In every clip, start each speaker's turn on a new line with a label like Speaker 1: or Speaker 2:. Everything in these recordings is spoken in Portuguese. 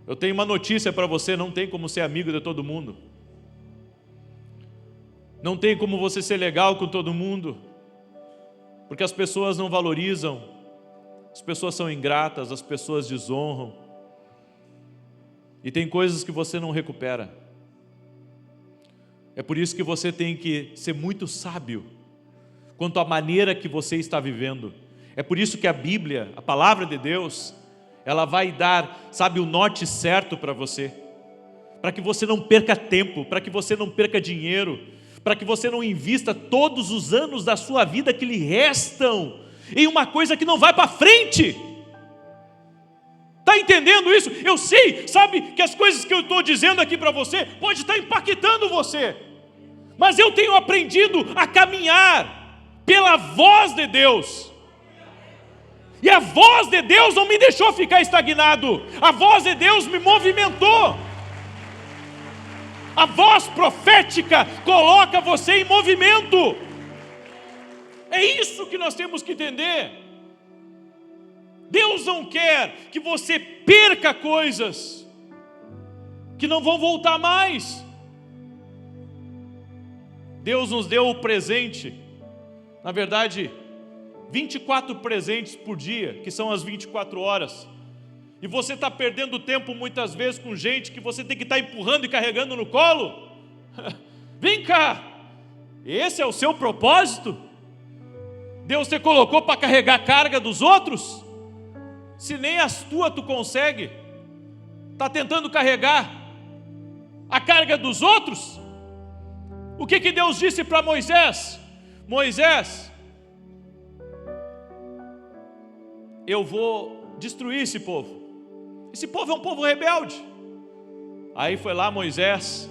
Speaker 1: Eu tenho uma notícia para você: não tem como ser amigo de todo mundo. Não tem como você ser legal com todo mundo, porque as pessoas não valorizam, as pessoas são ingratas, as pessoas desonram, e tem coisas que você não recupera. É por isso que você tem que ser muito sábio quanto à maneira que você está vivendo. É por isso que a Bíblia, a palavra de Deus, ela vai dar, sabe, o norte certo para você, para que você não perca tempo, para que você não perca dinheiro, para que você não invista todos os anos da sua vida que lhe restam em uma coisa que não vai para frente. Está entendendo isso? Eu sei, sabe, que as coisas que eu estou dizendo aqui para você pode estar impactando você, mas eu tenho aprendido a caminhar pela voz de Deus, e a voz de Deus não me deixou ficar estagnado, a voz de Deus me movimentou. A voz profética coloca você em movimento. É isso que nós temos que entender. Deus não quer que você perca coisas que não vão voltar mais. Deus nos deu o presente, na verdade, 24 presentes por dia, que são as 24 horas. E você está perdendo tempo muitas vezes com gente que você tem que estar empurrando e carregando no colo. Vem cá, esse é o seu propósito? Deus te colocou para carregar a carga dos outros? Se nem as tuas tu consegue, está tentando carregar a carga dos outros? O que Deus disse para Moisés? Moisés, eu vou destruir esse povo. Esse povo é um povo rebelde. Aí foi lá Moisés,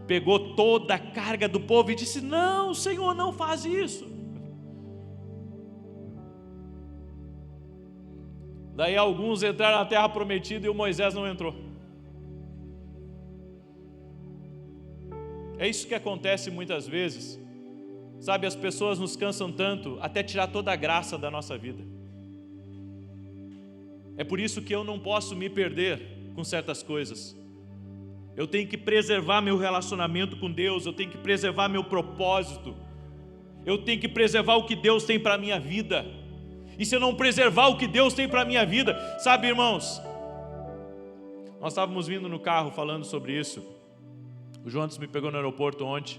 Speaker 1: pegou toda a carga do povo e disse: não, Senhor, não faz isso. Daí alguns entraram na terra prometida e o Moisés não entrou. É isso que acontece muitas vezes. Sabe, as pessoas nos cansam tanto até tirar toda a graça da nossa vida. É por isso que eu não posso me perder com certas coisas. Eu tenho que preservar meu relacionamento com Deus, eu tenho que preservar meu propósito, eu tenho que preservar o que Deus tem para a minha vida. E se eu não preservar o que Deus tem para a minha vida, sabe, irmãos, nós estávamos vindo no carro falando sobre isso. O Jonas me pegou no aeroporto ontem.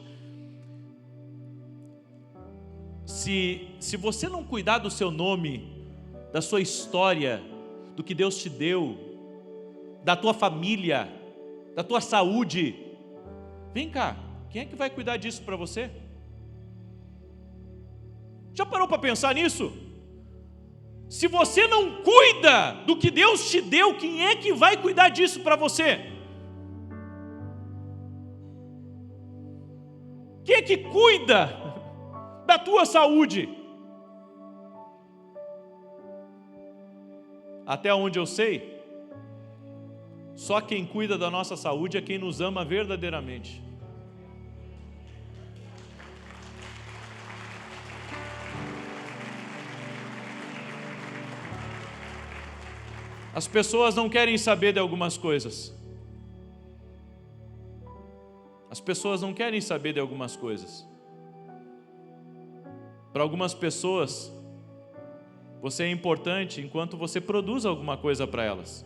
Speaker 1: Se você não cuidar do seu nome, da sua história, do que Deus te deu, da tua família, da tua saúde, vem cá, quem é que vai cuidar disso para você? Já parou para pensar nisso? Se você não cuida do que Deus te deu, quem é que vai cuidar disso para você? Quem é que cuida da tua saúde? Até onde eu sei, só quem cuida da nossa saúde é quem nos ama verdadeiramente. As pessoas não querem saber de algumas coisas. As pessoas não querem saber de algumas coisas. Para algumas pessoas, você é importante enquanto você produz alguma coisa para elas.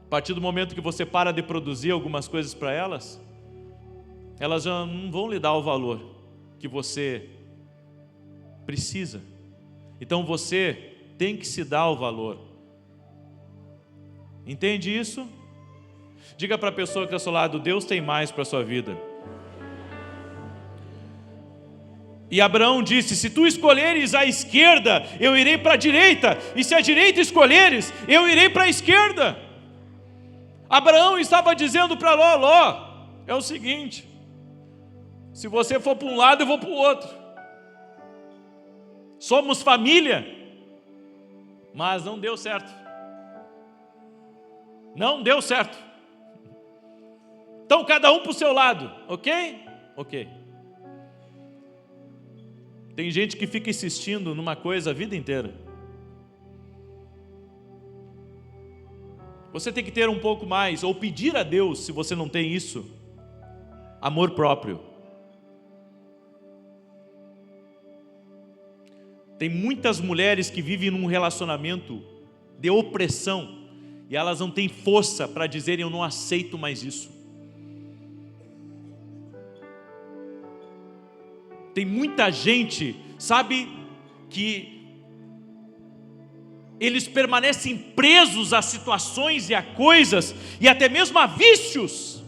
Speaker 1: A partir do momento que você para de produzir algumas coisas para elas, elas já não vão lhe dar o valor que você precisa. Então você tem que se dar o valor. Entende isso? Diga para a pessoa que está ao seu lado: Deus tem mais para a sua vida. E Abraão disse: se tu escolheres a esquerda, eu irei para a direita, e se a direita escolheres, eu irei para a esquerda. Abraão estava dizendo para Ló: é o seguinte, se você for para um lado, eu vou para o outro. Somos família, mas não deu certo. Não deu certo. Então cada um para o seu lado, ok? Ok. Tem gente que fica insistindo numa coisa a vida inteira. Você tem que ter um pouco mais, ou pedir a Deus, se você não tem isso, amor próprio. Tem muitas mulheres que vivem num relacionamento de opressão e elas não têm força para dizerem: eu não aceito mais isso. Tem muita gente, sabe, que eles permanecem presos a situações e a coisas e até mesmo a vícios,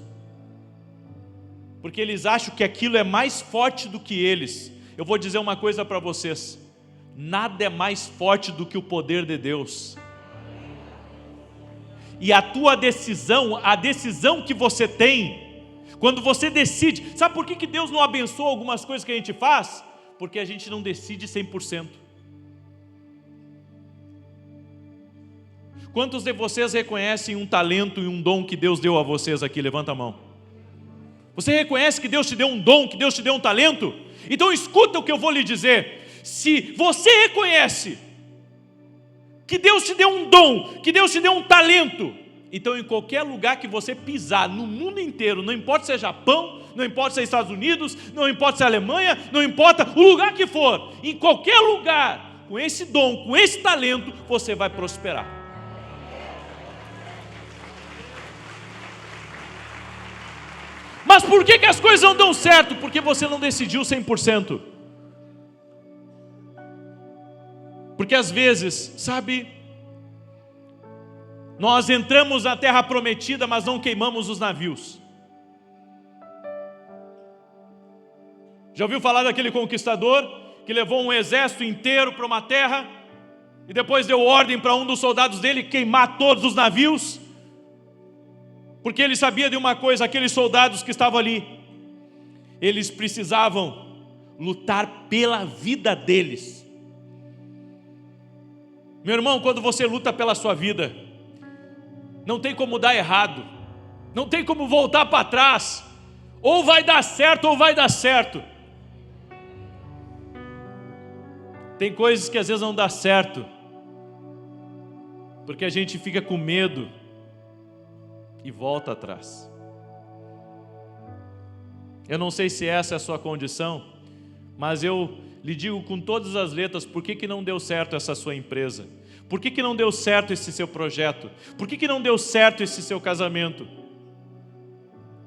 Speaker 1: porque eles acham que aquilo é mais forte do que eles. Eu vou dizer uma coisa para vocês: nada é mais forte do que o poder de Deus. E a tua decisão, a decisão que você tem, quando você decide, sabe por que Deus não abençoa algumas coisas que a gente faz? Porque a gente não decide 100%. Quantos de vocês reconhecem um talento e um dom que Deus deu a vocês aqui? Levanta a mão. Você reconhece que Deus te deu um dom, que Deus te deu um talento? Então escuta o que eu vou lhe dizer. Se você reconhece que Deus te deu um dom, que Deus te deu um talento, então em qualquer lugar que você pisar, no mundo inteiro, não importa se é Japão, não importa se é Estados Unidos, não importa se é Alemanha, não importa o lugar que for, em qualquer lugar, com esse dom, com esse talento, você vai prosperar. Mas por que as coisas não dão certo? Porque você não decidiu 100%. Porque às vezes, sabe, nós entramos na terra prometida, mas não queimamos os navios. Já ouviu falar daquele conquistador que levou um exército inteiro para uma terra e depois deu ordem para um dos soldados dele queimar todos os navios? Porque ele sabia de uma coisa: aqueles soldados que estavam ali, eles precisavam lutar pela vida deles. Meu irmão, quando você luta pela sua vida, não tem como dar errado, não tem como voltar para trás, ou vai dar certo ou vai dar certo. Tem coisas que às vezes não dá certo, porque a gente fica com medo e volta atrás. Eu não sei se essa é a sua condição, mas eu lhe digo com todas as letras: por que não deu certo essa sua empresa? Por que não deu certo esse seu projeto? Por que não deu certo esse seu casamento?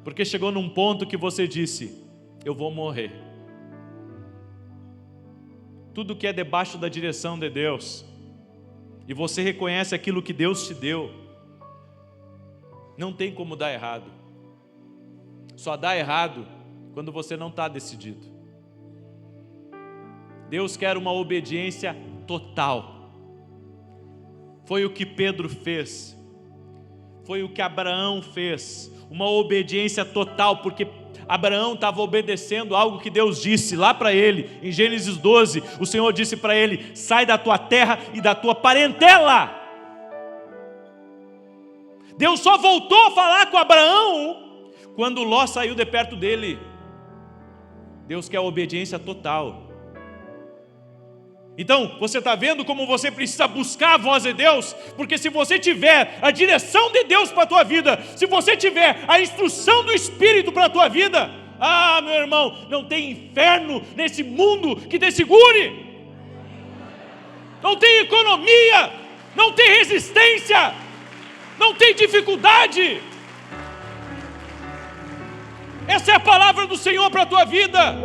Speaker 1: Porque chegou num ponto que você disse: eu vou morrer. Tudo que é debaixo da direção de Deus, e você reconhece aquilo que Deus te deu, não tem como dar errado. Só dá errado quando você não está decidido. Deus quer uma obediência total. Foi o que Pedro fez, foi o que Abraão fez, uma obediência total, porque Abraão estava obedecendo algo que Deus disse lá para ele, em Gênesis 12, o Senhor disse para ele: sai da tua terra e da tua parentela. Deus só voltou a falar com Abraão quando Ló saiu de perto dele. Deus quer a obediência total. Então, você está vendo como você precisa buscar a voz de Deus? Porque se você tiver a direção de Deus para a tua vida, se você tiver a instrução do Espírito para a tua vida, meu irmão, não tem inferno nesse mundo que te segure. Não tem economia, não tem resistência, não tem dificuldade. Essa é a palavra do Senhor para a tua vida.